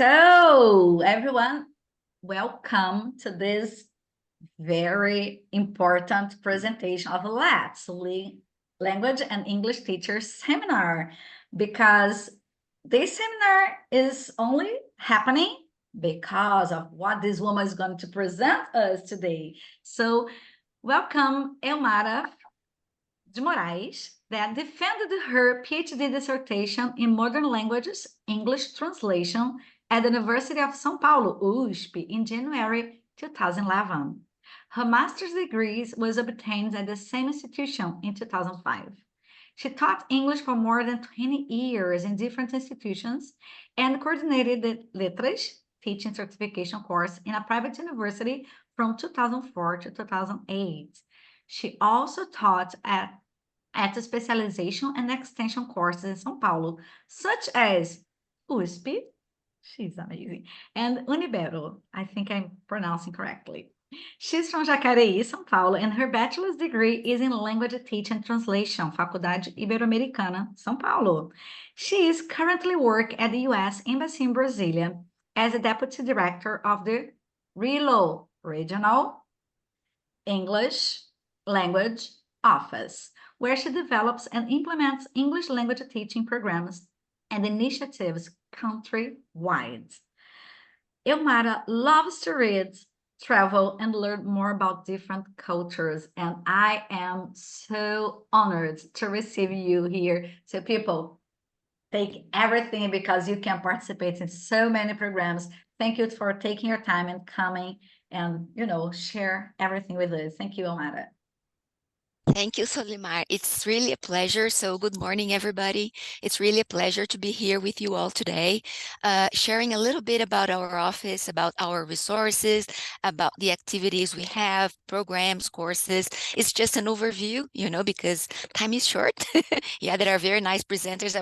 So, everyone, welcome to this very important presentation of L.E.T S, Language and English Teachers Seminar, because this seminar is only happening because of what this woman is going to present us today. So, welcome, Helmara de Moraes, that defended her PhD dissertation in modern languages, English translation, at the University of São Paulo, USBEA, in January 2011. Her master's degree was obtained at the same institution in 2005. She taught English for more than 20 years in different institutions and coordinated the Letras teaching certification course in a private university from 2004 to 2008. She also taught at the specialization and extension courses in São Paulo, such as USBEA, she's amazing, and UNIBERO, I think I'm pronouncing correctly. She's from Jacareí, São Paulo, and her bachelor's degree is in language teaching and translation, Faculdade Ibero-Americana, São Paulo. She is currently working at the U.S. Embassy in Brasília as a deputy director of the RELO Regional English Language Office, where she develops and implements English language teaching programs and initiatives country-wide. Helmara loves to read, travel, and learn more about different cultures, and I am so honored to receive you here. So people, take everything because you can participate in so many programs. Thank you for taking your time and coming and, share everything with us. Thank you, Helmara. Thank you, Solimar. It's really a pleasure. So good morning, everybody. It's really a pleasure to be here with you all today, sharing a little bit about our office, about our resources, about the activities we have, programs, courses. It's just an overview, because time is short. Yeah, there are very nice presenters.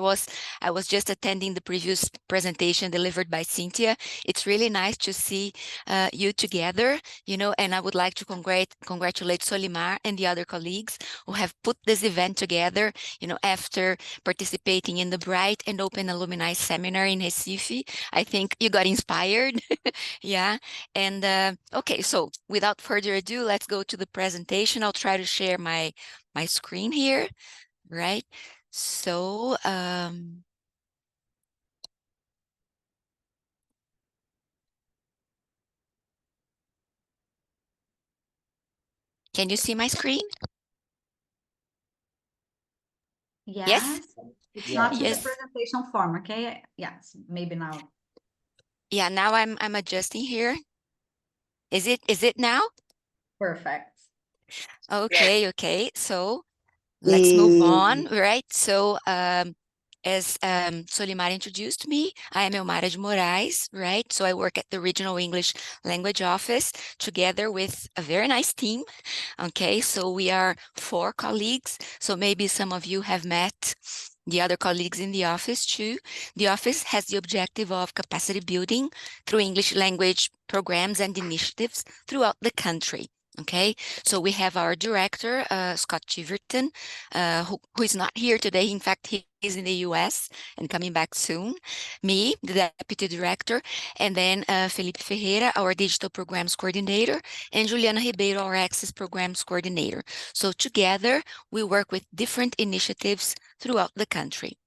I was just attending the previous presentation delivered by Cynthia. It's really nice to see you together, and I would like to congratulate Solimar and the other colleagues who have put this event together, after participating in the Bright and Open Alumni Seminar in Recife. I think you got inspired. Yeah. And okay, so without further ado, let's go to the presentation. I'll try to share my screen here, right? So, can you see my screen? Yes. It's not in Yes. the presentation form, okay? Yes, maybe now. Yeah, now I'm adjusting here. Is it now? Perfect. Okay. So let's move on, right? So as Solimar introduced me, I am Helmara de Moraes, right? So I work at the Regional English Language Office together with a very nice team. Okay, so we are 4 colleagues. So maybe some of you have met the other colleagues in the office too. The office has the objective of capacity building through English language programs and initiatives throughout the country. Okay, so we have our director, Scott Chiverton, who is not here today. In fact, he is in the US and coming back soon. Me, the deputy director, and then Felipe Ferreira, our digital programs coordinator, and Juliana Ribeiro, our access programs coordinator. So together, we work with different initiatives throughout the country.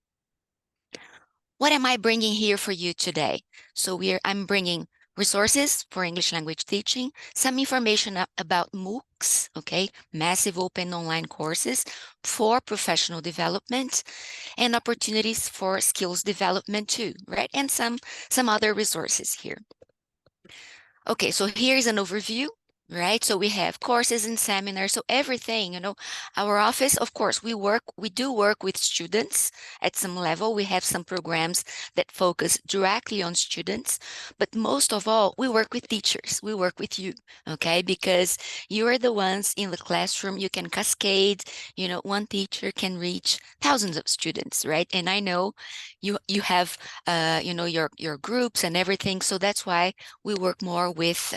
What am I bringing here for you today? So I'm bringing resources for English language teaching, some information about MOOCs, okay, massive open online courses for professional development, and opportunities for skills development too, right? And some other resources here. Okay, so here's an overview. Right, so we have courses and seminars, so everything, our office, of course, we do work with students at some level. We have some programs that focus directly on students, but most of all, we work with teachers. We work with you, okay, because you are the ones in the classroom. You can cascade, one teacher can reach thousands of students, right? And I know you have, your groups and everything, so that's why we work more with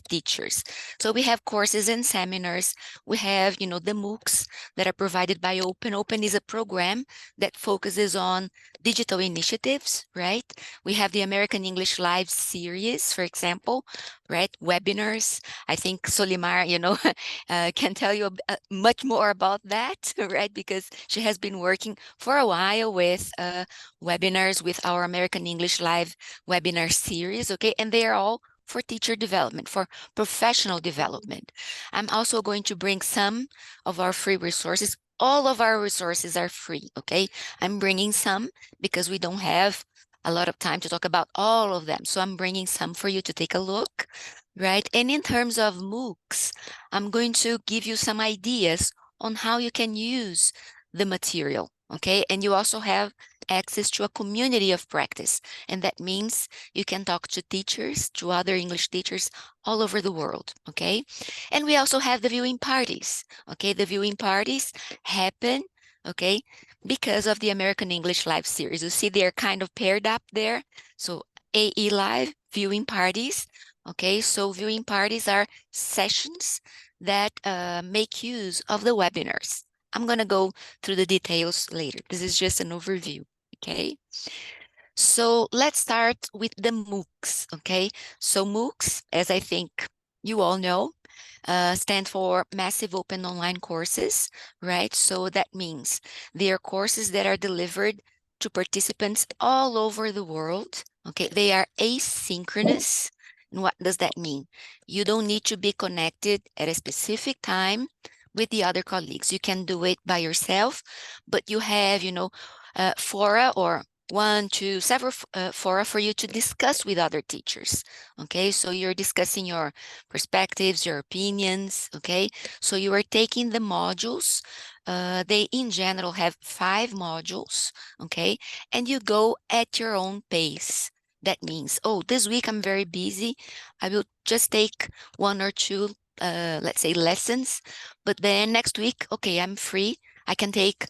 teachers. So we have courses and seminars. We have, the MOOCs that are provided by Open. Open is a program that focuses on digital initiatives, right? We have the American English Live series, for example, right? Webinars. I think Solimar, can tell you much more about that, right? Because she has been working for a while with webinars with our American English Live webinar series, okay? And they are all for teacher development, for professional development. I'm also going to bring some of our free resources. All of our resources are free, okay? I'm bringing some because we don't have a lot of time to talk about all of them. So I'm bringing some for you to take a look, right? And in terms of MOOCs, I'm going to give you some ideas on how you can use the material, okay? And you also have access to a community of practice. And that means you can talk to teachers, to other English teachers all over the world, okay? And we also have the viewing parties, okay? The viewing parties happen, okay, because of the American English Live series. You see they're kind of paired up there. So AE Live, viewing parties, okay? So viewing parties are sessions that make use of the webinars. I'm going to go through the details later. This is just an overview, okay? So let's start with the MOOCs, okay? So MOOCs, as I think you all know, stand for Massive Open Online Courses, right? So that means they are courses that are delivered to participants all over the world, okay? They are asynchronous. And what does that mean? You don't need to be connected at a specific time with the other colleagues. You can do it by yourself, but you have, fora or several fora for you to discuss with other teachers, okay? So you're discussing your perspectives, your opinions, okay? So you are taking the modules. They, in general, have 5 modules, okay? And you go at your own pace. That means, oh, this week I'm very busy. I will just take 1 or 2, let's say, lessons. But then next week, okay, I'm free. I can take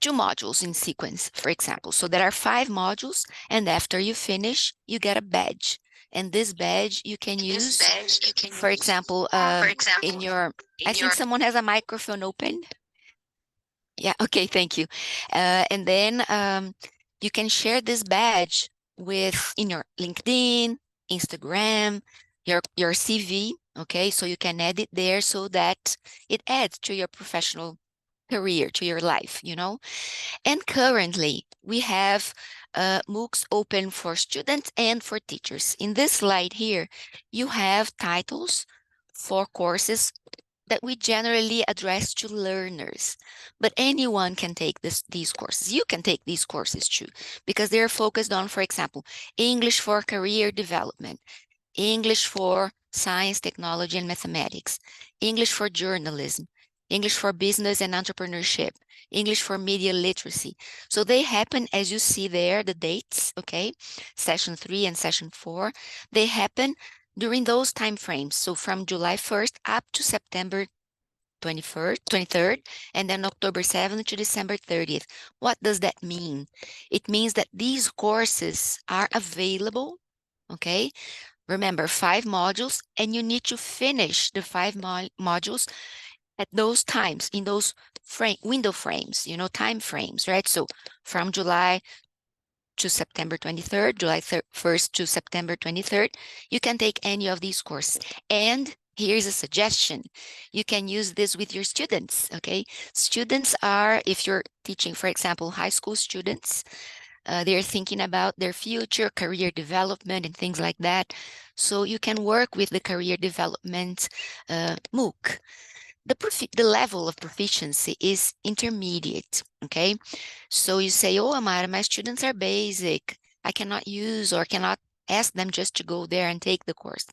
2 modules in sequence, for example. So there are 5 modules, and after you finish, you get a badge. And this badge you can use, for example, in your, I think someone has a microphone open. Yeah, okay, thank you. And then you can share this badge in your LinkedIn, Instagram, your CV, okay? So you can add it there so that it adds to your professional career, to your life, And currently, we have MOOCs open for students and for teachers. In this slide here, you have titles for courses that we generally address to learners, but anyone can take these courses. You can take these courses too, because they're focused on, for example, English for career development, English for science, technology, and mathematics, English for journalism, English for business and entrepreneurship, English for media literacy. So they happen, as you see there, the dates, okay? Session 3 and session 4, they happen during those time frames. So from July 1st up to September 23rd, and then October 7th to December 30th. What does that mean? It means that these courses are available, okay? Remember, 5 modules, and you need to finish the 5 modules at those times, in those window frames, time frames, right? So from July to September 23rd, July 1st to September 23rd, you can take any of these courses. And here's a suggestion. You can use this with your students, okay? Students are, if you're teaching, for example, high school students, they're thinking about their future, career development, and things like that. So you can work with the career development MOOC. The level of proficiency is intermediate, okay? So you say, oh, Amara, my students are basic. I cannot use or cannot ask them just to go there and take the course.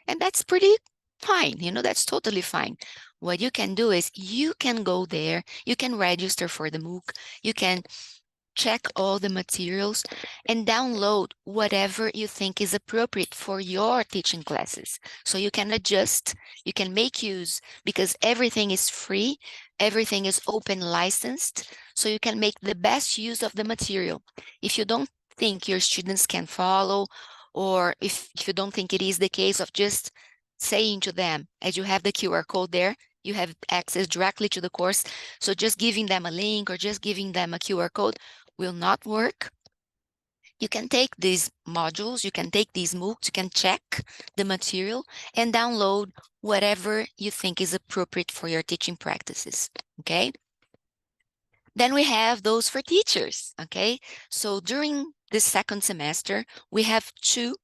And that's pretty fine, that's totally fine. What you can do is you can go there, you can register for the MOOC, you can check all the materials and download whatever you think is appropriate for your teaching classes. So you can adjust, you can make use, because everything is free, everything is open licensed, so you can make the best use of the material. If you don't think your students can follow, or if you don't think it is the case of just saying to them, as you have the QR code there, you have access directly to the course. So just giving them a link or just giving them a QR code will not work. You can take these modules, you can take these MOOCs, you can check the material and download whatever you think is appropriate for your teaching practices, okay? Then we have those for teachers, okay? So during this second semester, we have 2,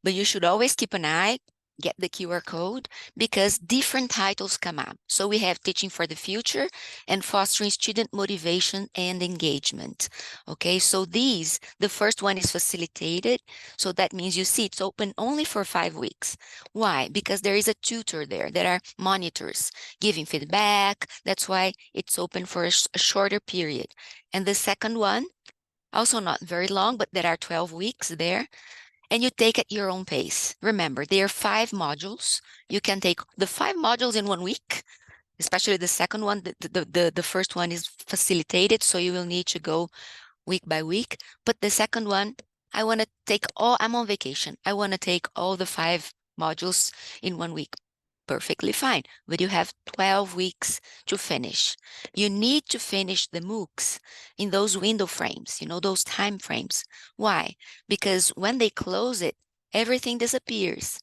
but you should always keep an eye, get the QR code, because different titles come up. So we have Teaching for the Future and Fostering Student Motivation and Engagement. Okay, so these, the first one is facilitated. So that means you see it's open only for 5 weeks. Why? Because there is a tutor there. There are monitors giving feedback. That's why it's open for a shorter period. And the second one, also not very long, but there are 12 weeks there. And you take at your own pace. Remember, there are 5 modules. You can take the 5 modules in 1 week, especially the second one. The first one is facilitated, so you will need to go week by week. But the second one, I want to take all, I'm on vacation. I want to take all the 5 modules in 1 week. Perfectly fine, but you have 12 weeks to finish. You need to finish the MOOCs in those window frames, you know, those time frames. Why? Because when they close it, everything disappears.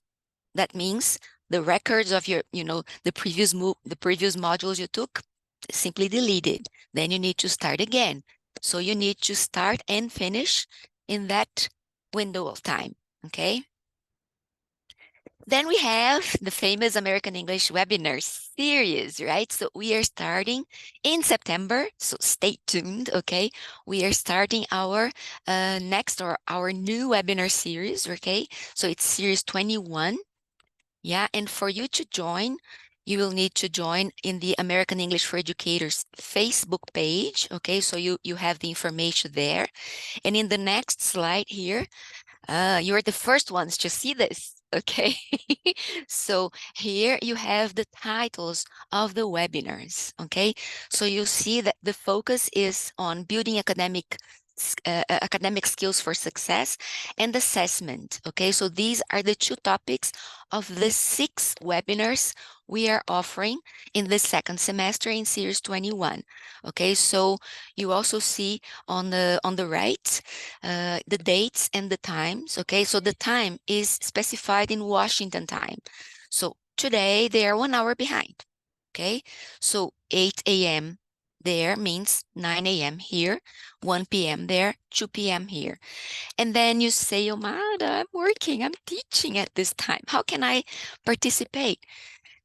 That means the records of your, you know, the previous modules you took, simply deleted. Then you need to start again. So you need to start and finish in that window of time, okay? Then we have the famous American English webinar series, right? So we are starting in September, so stay tuned, okay? We are starting our our new webinar series, okay? So it's series 21, yeah? And for you to join, you will need to join in the American English for Educators Facebook page, okay? So you have the information there. And in the next slide here, you're the first ones to see this, okay? So here you have the titles of the webinars, okay? So you see that the focus is on building academic skills for success and assessment, okay? So these are the 2 topics of the 6 webinars we are offering in the second semester in series 21, okay? So you also see on the right the dates and the times, okay? So the time is specified in Washington time. So today they are 1 hour behind, okay? So 8 a.m. there means 9 a.m. here, 1 p.m. there, 2 p.m. here. And then you say, Omada, I'm working, I'm teaching at this time. How can I participate?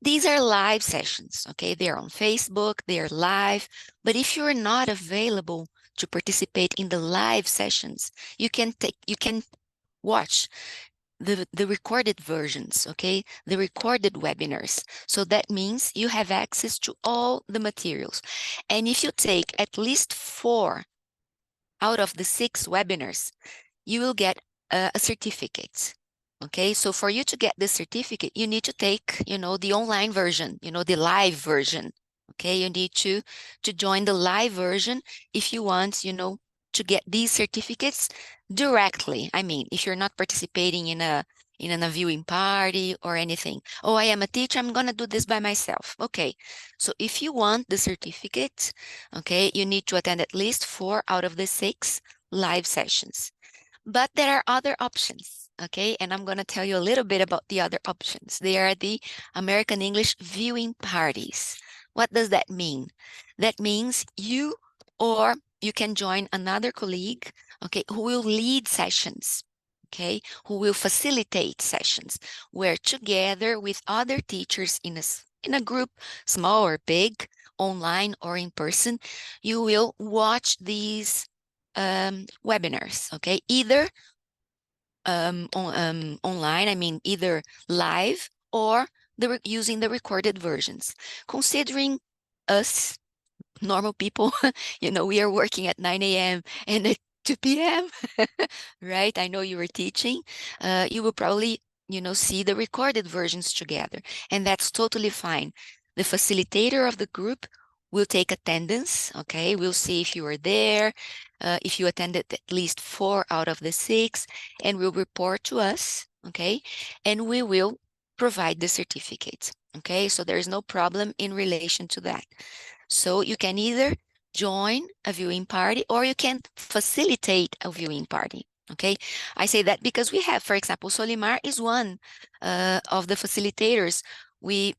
These are live sessions, okay? They're on Facebook, they're live, but if you're not available to participate in the live sessions, you can watch the recorded versions, okay? The recorded webinars. So that means you have access to all the materials. And if you take at least 4 out of the 6 webinars, you will get a certificate. Okay, so for you to get the certificate, you need to take, you know, the online version, you know, the live version. Okay, you need to join the live version if you want, you know, to get these certificates directly. I mean, if you're not participating in a viewing party or anything. Oh, I am a teacher, I'm gonna do this by myself. Okay, so if you want the certificate, okay, you need to attend at least 4 out of the 6 live sessions. But there are other options, okay? And I'm going to tell you a little bit about the other options. They are the American English viewing parties. What does that mean? That means you can join another colleague, okay, who will lead sessions, okay, who will facilitate sessions, where together with other teachers in a group, small or big, online or in person, you will watch these webinars, okay? Either online, I mean, either live or using the recorded versions. Considering us normal people, you know, we are working at 9 a.m. and at 2 p.m., right? I know you were teaching. You will probably, you know, see the recorded versions together, and that's totally fine. The facilitator of the group will take attendance, okay? We'll see if you were there, if you attended at least 4 out of the 6, and will report to us, okay? And we will provide the certificate. Okay, so there is no problem in relation to that. So you can either join a viewing party or you can facilitate a viewing party. Okay, I say that because we have, for example, Solimar is one of the facilitators we've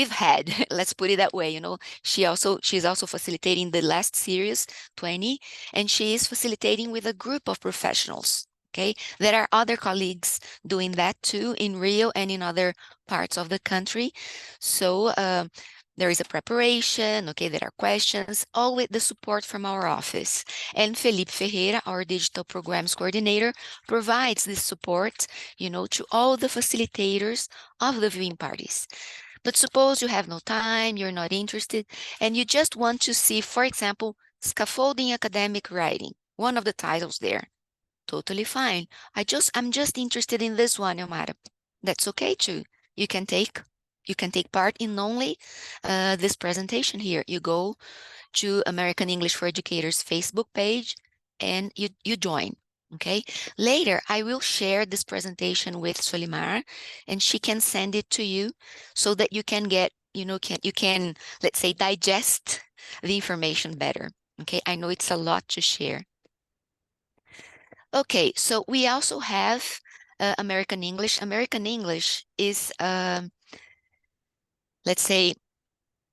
had. Let's put it that way. You know, she's also facilitating the last series 20, and she is facilitating with a group of professionals. Okay, there are other colleagues doing that too in Rio and in other parts of the country. So there is a preparation, okay, there are questions, all with the support from our office. And Felipe Ferreira, our digital programs coordinator, provides this support, you know, to all the facilitators of the viewing parties. But suppose you have no time, you're not interested, and you just want to see, for example, scaffolding academic writing, one of the titles there. Totally fine. I'm just interested in this one, Helmara. That's okay too. You can take part in only this presentation here. You go to American English for Educators Facebook page and you join. Okay. Later, I will share this presentation with Solimar, and she can send it to you so that you can get, you can, let's say, digest the information better. Okay. I know it's a lot to share. Okay, so we also have American English. American English is, let's say,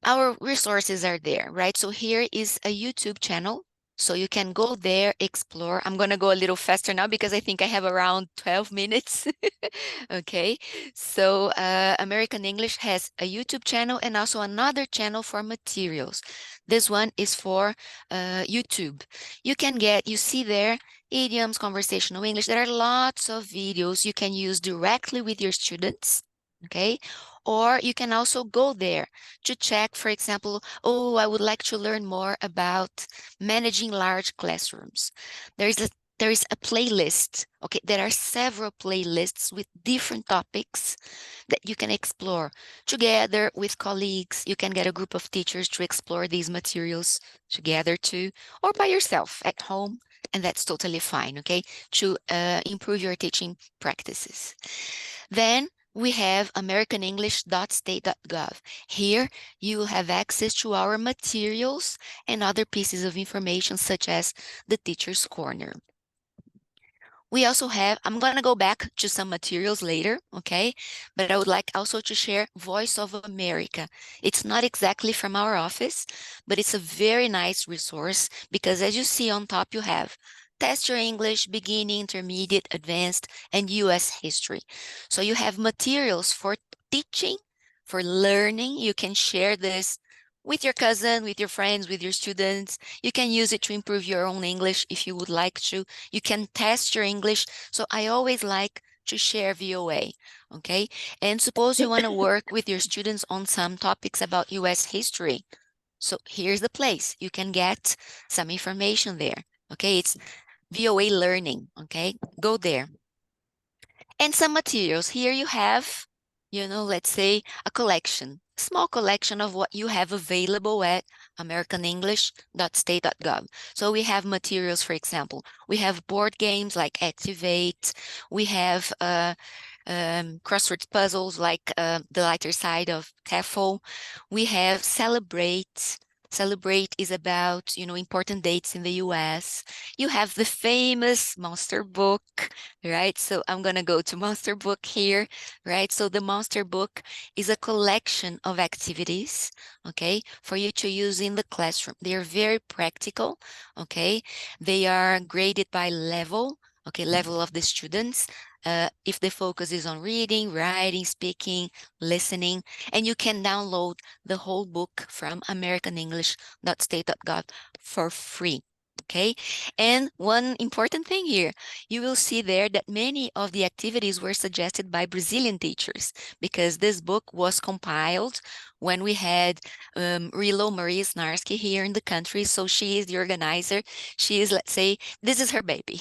our resources are there, right? So here is a YouTube channel. So you can go there, explore. I'm going to go a little faster now because I think I have around 12 minutes. Okay, so American English has a YouTube channel and also another channel for materials. This one is for YouTube. You see there, idioms, conversational English. There are lots of videos you can use directly with your students, okay? Or you can also go there to check, for example, oh, I would like to learn more about managing large classrooms. There is a playlist, okay? There are several playlists with different topics that you can explore. Together with colleagues, you can get a group of teachers to explore these materials together too, or by yourself at home, and that's totally fine, okay? To improve your teaching practices. Then we have americanenglish.state.gov. Here you will have access to our materials and other pieces of information such as the Teacher's Corner. We also have, I'm going to go back to some materials later, okay? But I would like also to share Voice of America. It's not exactly from our office, but it's a very nice resource because as you see on top, you have Test Your English, Beginning, Intermediate, Advanced, and US History. So you have materials for teaching, for learning. You can share this with your cousin, with your friends, with your students. You can use it to improve your own English if you would like to. You can test your English. So I always like to share VOA, okay? And suppose you want to work with your students on some topics about US history. So here's the place. You can get some information there, okay? It's VOA Learning, okay? Go there. And some materials. Here you have, let's say a collection, small collection of what you have available at americanenglish.state.gov. So we have materials, for example, we have board games like Activate, we have crossword puzzles like the lighter side of TEFL, we have Celebrate. Celebrate is about, important dates in the US. You have the famous Monster Book, right? So I'm going to go to Monster Book here, right? So the Monster Book is a collection of activities, okay, for you to use in the classroom. They are very practical, okay? They are graded by level, okay, level of the students. If the focus is on reading, writing, speaking, listening, and you can download the whole book from americanenglish.state.gov for free. Okay, and one important thing here, you will see there that many of the activities were suggested by Brazilian teachers because this book was compiled when we had RELO Maria Snarsky here in the country. So she is the organizer. She is, let's say, this is her baby,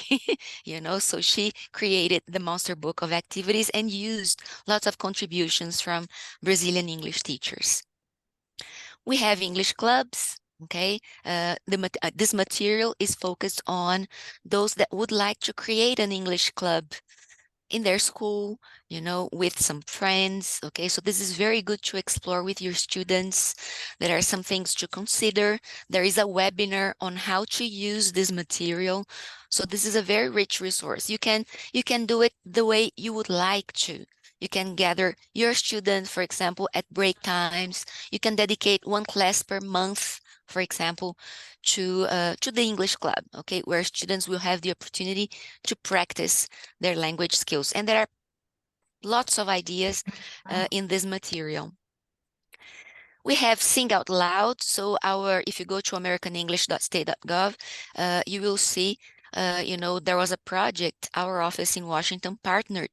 so she created the Monster Book of activities and used lots of contributions from Brazilian English teachers. We have English clubs. Okay, this material is focused on those that would like to create an English club in their school, with some friends, okay? So this is very good to explore with your students. There are some things to consider. There is a webinar on how to use this material. So this is a very rich resource. You can do it the way you would like to. You can gather your students, for example, at break times. You can dedicate one class per month, for example, to the English club, okay, where students will have the opportunity to practice their language skills. And there are lots of ideas in this material. We have Sing Out Loud. So if you go to americanenglish.state.gov, you will see, there was a project, our office in Washington partnered,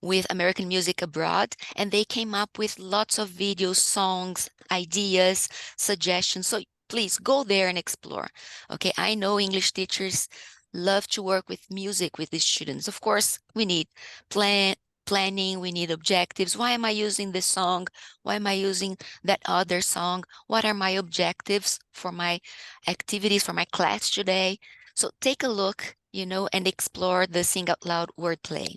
with American Music Abroad, and they came up with lots of videos, songs, ideas, suggestions. So please go there and explore. Okay, I know English teachers love to work with music with the students. Of course, we need planning, we need objectives. Why am I using this song? Why am I using that other song? What are my objectives for my activities, for my class today? So take a look, and explore the Sing Out Loud wordplay.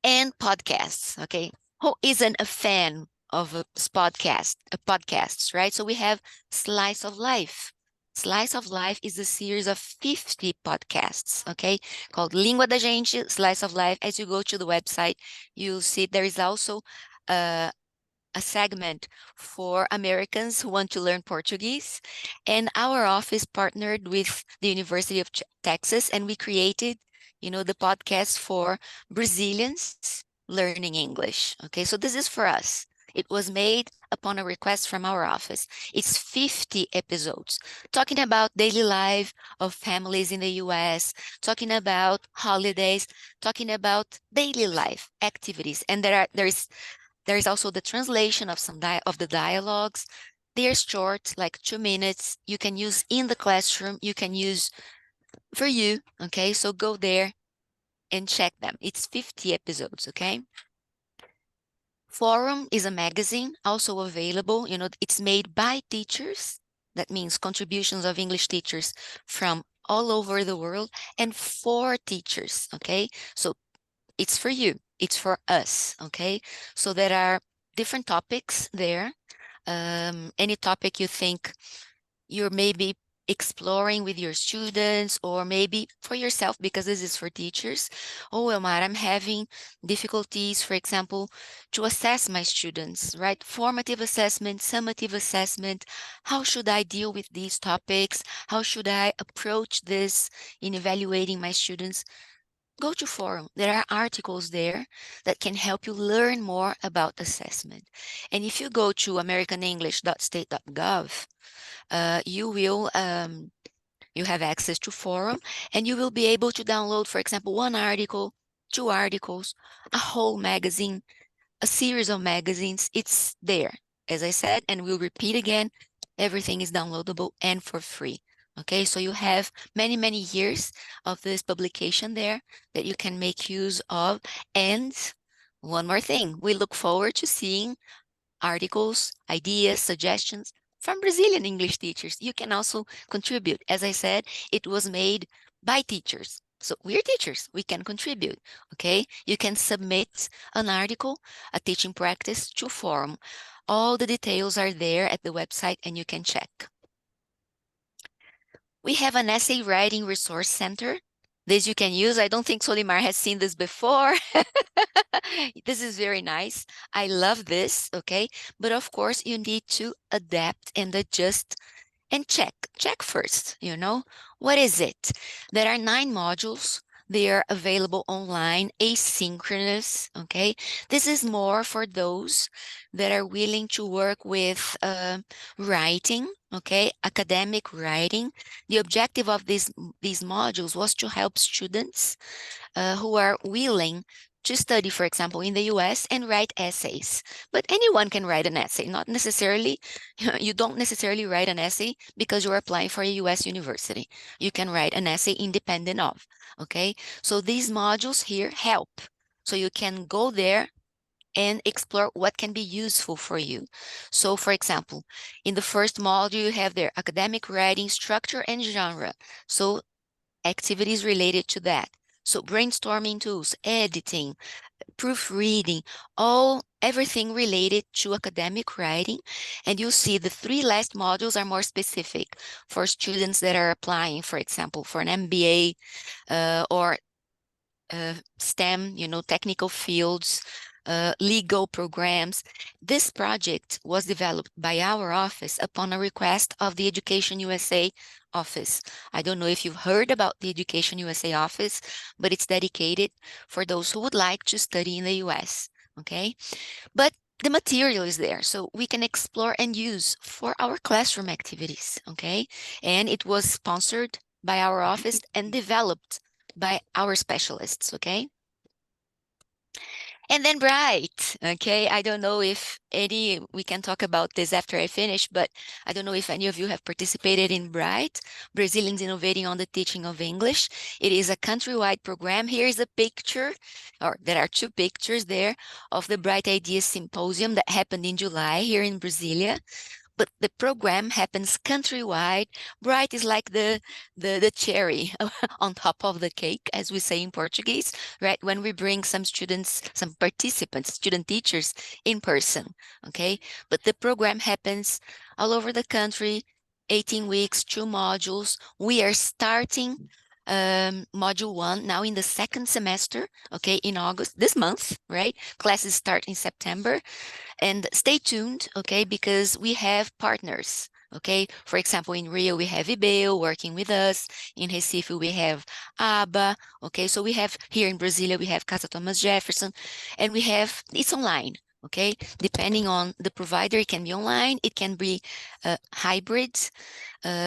And podcasts, okay? Who isn't a fan of podcasts, right? So we have Slice of Life. Slice of Life is a series of 50 podcasts, okay? Called Língua da Gente, Slice of Life. As you go to the website, you'll see there is also a segment for Americans who want to learn Portuguese. And our office partnered with the University of Texas, and we created, the podcast for Brazilians learning English. Okay, so this is for us. It was made upon a request from our office. It's 50 episodes talking about daily life of families in the US, talking about holidays, talking about daily life activities. And there is also the translation of some of the dialogues. They're short, like 2 minutes. You can use in the classroom. You can use for you, okay? So go there and check them. It's 50 episodes, okay? Forum is a magazine also available. It's made by teachers. That means contributions of English teachers from all over the world and for teachers, okay? So it's for you. It's for us, okay? So there are different topics there. Any topic you think you're maybe exploring with your students or maybe for yourself, because this is for teachers. Oh, Helmara, I'm having difficulties, for example, to assess my students, right? Formative assessment, summative assessment. How should I deal with these topics? How should I approach this in evaluating my students? Go to forum. There are articles there that can help you learn more about assessment. And if you go to americanenglish.state.gov, you have access to forum, and you will be able to download, for example, 1 article, 2 articles, a whole magazine, a series of magazines. It's there, as I said, and we'll repeat again, everything is downloadable and for free. Okay, so you have many, many years of this publication there that you can make use of. And one more thing, we look forward to seeing articles, ideas, suggestions from Brazilian English teachers. You can also contribute. As I said, it was made by teachers. So we're teachers, we can contribute, okay? You can submit an article, a teaching practice to forum. All the details are there at the website and you can check. We have an essay writing resource center. This you can use. I don't think Solimar has seen this before. This is very nice. I love this, okay? But of course, you need to adapt and adjust and check first, what is it? There are 9 modules. They are available online, asynchronous, okay? This is more for those that are willing to work with writing, okay? Academic writing. The objective of these modules was to help students who are willing to study, for example, in the US and write essays. But anyone can write an essay, not necessarily, you don't necessarily write an essay because you're applying for a US university. You can write an essay independent of, okay? So these modules here help. So you can go there and explore what can be useful for you. So for example, in the first module, you have their academic writing structure and genre. So activities related to that. So brainstorming tools, editing, proofreading, everything related to academic writing. And you'll see the 3 last modules are more specific for students that are applying, for example, for an MBA or STEM, technical fields, legal programs. This project was developed by our office upon a request of the Education USA office. I don't know if you've heard about the Education USA office, but it's dedicated for those who would like to study in the US, okay? But the material is there, so we can explore and use for our classroom activities, okay? And it was sponsored by our office and developed by our specialists, okay? And then Bright, okay? I don't know if we can talk about this after I finish, but I don't know if any of you have participated in Bright, Brazilians Innovating on the Teaching of English. It is a countrywide program. Here is a picture, or there are 2 pictures there of the Bright Ideas Symposium that happened in July here in Brasília. But the program happens countrywide. Bright is like the cherry on top of the cake, as we say in Portuguese, right? When we bring some students, some participants, student teachers in person, okay? But the program happens all over the country, 18 weeks, 2 modules. We are starting module 1 now in the 2nd semester, okay, in August, this month, right? Classes start in September. And stay tuned, okay, because we have partners, okay? For example, in Rio, we have IBEO working with us. In Recife, we have ABA, okay? So we have, here in Brasília, we have Casa Thomas Jefferson, and it's online, okay? Depending on the provider, it can be online, it can be hybrid.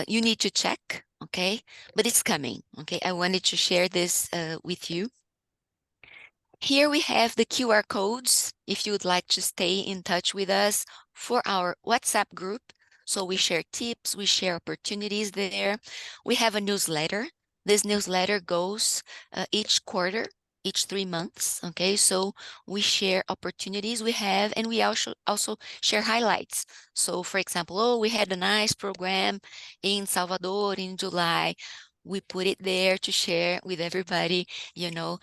You need to check, okay? But it's coming, okay? I wanted to share this with you. Here we have the QR codes if you would like to stay in touch with us for our WhatsApp group. So we share tips, we share opportunities there. We have a newsletter. This newsletter goes each quarter, each 3 months, okay? So we share opportunities we have, and we also share highlights. So for example, we had a nice program in Salvador in July. We put it there to share with everybody, the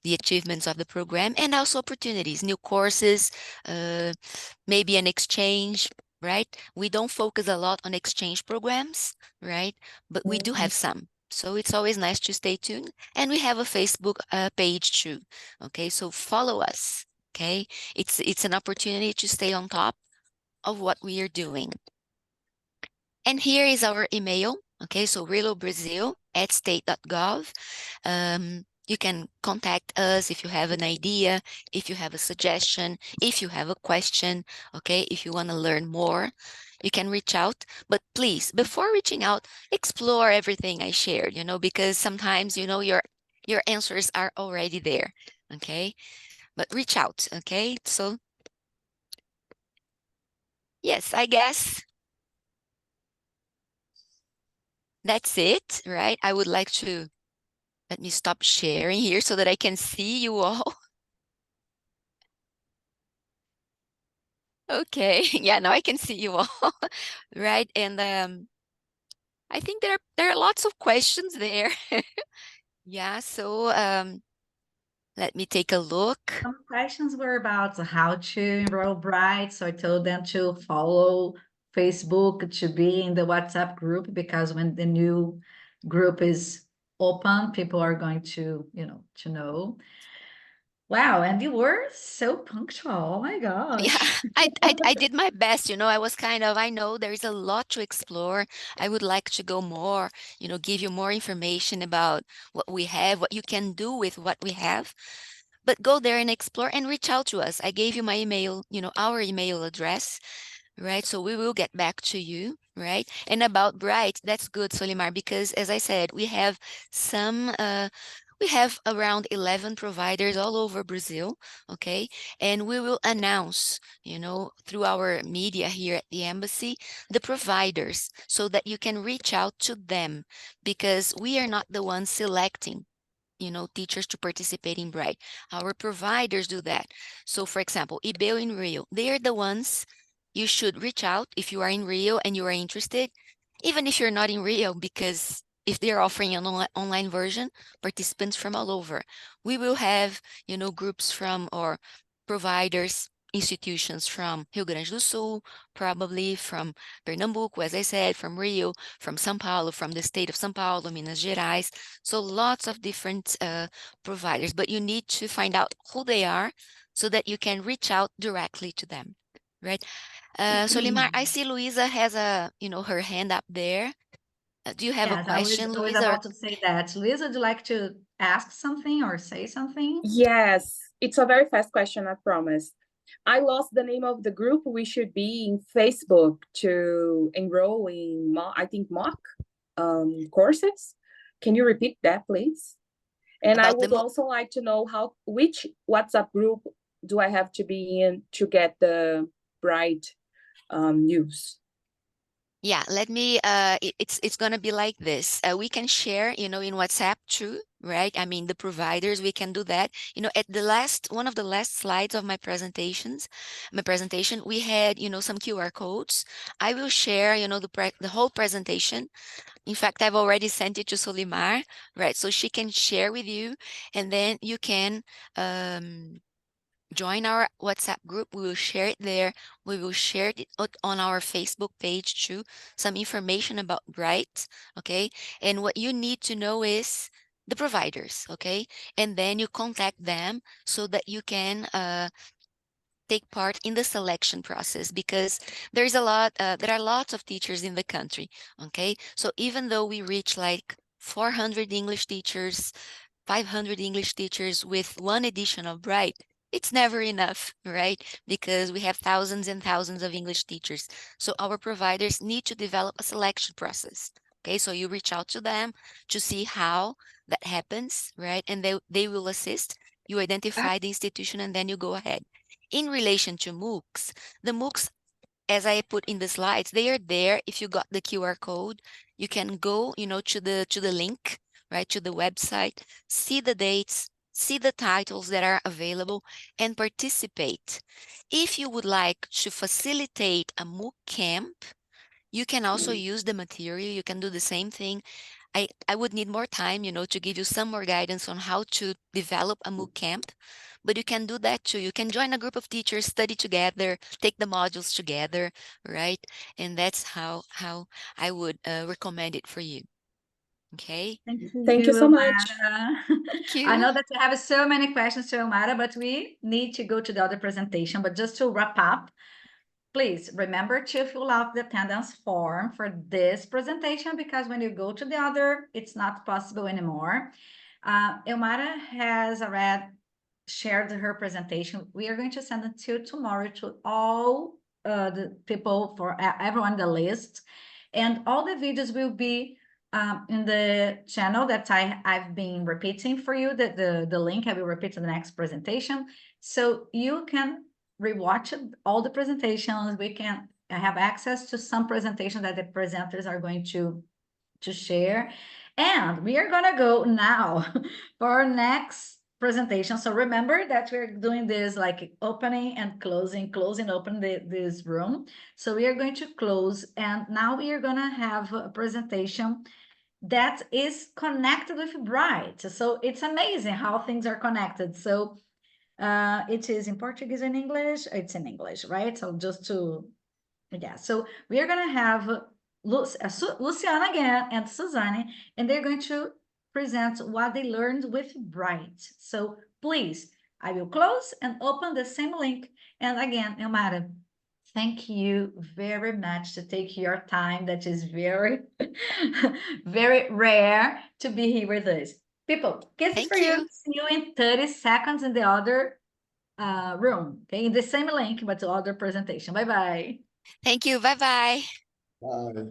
achievements of the program, and also opportunities, new courses, maybe an exchange, right? We don't focus a lot on exchange programs, right? But we do have some. So it's always nice to stay tuned. And we have a Facebook page too, okay? So follow us, okay? It's an opportunity to stay on top of what we are doing. And here is our email, okay? So relobrazil@state.gov. You can contact us if you have an idea, if you have a suggestion, if you have a question, okay? If you want to learn more, you can reach out. But please, before reaching out, explore everything I shared, because sometimes, your answers are already there, okay? But reach out, okay? So, yes, I guess that's it, right? I would like to, let me stop sharing here so that I can see you all. Okay, yeah, now I can see you all, right? And I think there are lots of questions there. Yeah, so let me take a look. Some questions were about how to enroll Bright, so I told them to follow Facebook, to be in the WhatsApp group, because when the new group is open, people are going to, to know. Wow, and you were so punctual. Oh my Yeah, gosh. I did my best, I was I know there is a lot to explore. I would like to go more, give you more information about what we have, what you can do with what we have. But go there and explore and reach out to us. I gave you my email, our email address, right? So we will get back to you, right? And about Bright, that's good, Solimar, because as I said, we have around 11 providers all over Brazil, okay? And we will announce, through our media here at the embassy, the providers so that you can reach out to them, because we are not the ones selecting teachers to participate in Bright. Our providers do that. So for example, IBEO in Rio, they are the ones you should reach out if you are in Rio and you are interested, even if you're not in Rio, because if they're offering an online version, participants from all over. We will have, you know, groups from or providers, institutions from Rio Grande do Sul, probably from Pernambuco, as I said, from Rio, from São Paulo, from the state of São Paulo, Minas Gerais. So lots of different providers, but you need to find out who they are so that you can reach out directly to them, right? Solimar, I see Luisa has a, you know, her hand up there. Do you have a Yes, question, I was Luisa? about to say that. Luisa, would you like to ask something or say something? Yes, it's a very fast question, I promise. I lost the name of the group we should be in Facebook to enroll in, I think, mock courses. Can you repeat that, please? And I would also like to know which WhatsApp group do I have to be in to get the right news? Yeah, let me, it's going to be like this. We can share, you know, in WhatsApp too, right? I mean, the providers, we can do that. You know, at the one of the last slides of my presentation, we had, you know, some QR codes. I will share, you know, the whole presentation. In fact, I've already sent it to Solimar, right? So she can share with you, and then you can join our WhatsApp group. We will share it there. We will share it on our Facebook page too, some information about Bright, okay? And what you need to know is the providers, okay? And then you contact them so that you can take part in the selection process, because there are lots of teachers in the country, okay? So even though we reach like 400 English teachers, 500 English teachers with one edition of Bright, it's never enough, right? Because we have thousands and thousands of English teachers. So our providers need to develop a selection process. Okay, so you reach out to them to see how that happens, right? And they will assist. You identify the institution and then you go ahead. In relation to MOOCs, the MOOCs, as I put in the slides, they are there. If you got the QR code, you can go, you know, to the link, right, to the website, see the dates, see the titles that are available, and participate. If you would like to facilitate a MOOC camp, you can also use the material. You can do the same thing. I would need more time, you know, to give you some more guidance on how to develop a MOOC camp, but you can do that too. You can join a group of teachers, study together, take the modules together, right? And that's how I would recommend it for you. Okay. Thank you so much. Thank you. I know that you have so many questions to Helmara, but we need to go to the other presentation. But just to wrap up, please remember to fill out the attendance form for this presentation, because when you go to the other, it's not possible anymore. Helmara has already shared her presentation. We are going to send it to tomorrow to all the people, for everyone, the list. And all the videos will be in the channel that I've been repeating for you, the link I will repeat in the next presentation. So you can rewatch all the presentations. We can have access to some presentations that the presenters are going to share. And we are going to go now for our next presentation. So remember that we're doing this like opening and closing, open this room. So we are going to close, and now we are going to have a presentation that is connected with Bright. So it's amazing how things are connected. So it is in Portuguese and English. It's in English, right? So just to, yeah. So we are going to have Luciana again and Suzanne, and they're going to present what they learned with Bright. So please, I will close and open the same link. And again, Helmara, thank you very much to take your time. That is very, very rare to be here with us. People, kisses for you. See you in 30 seconds in the other room, okay? In the same link, but the other presentation. Bye-bye. Thank you. Bye-bye. Bye.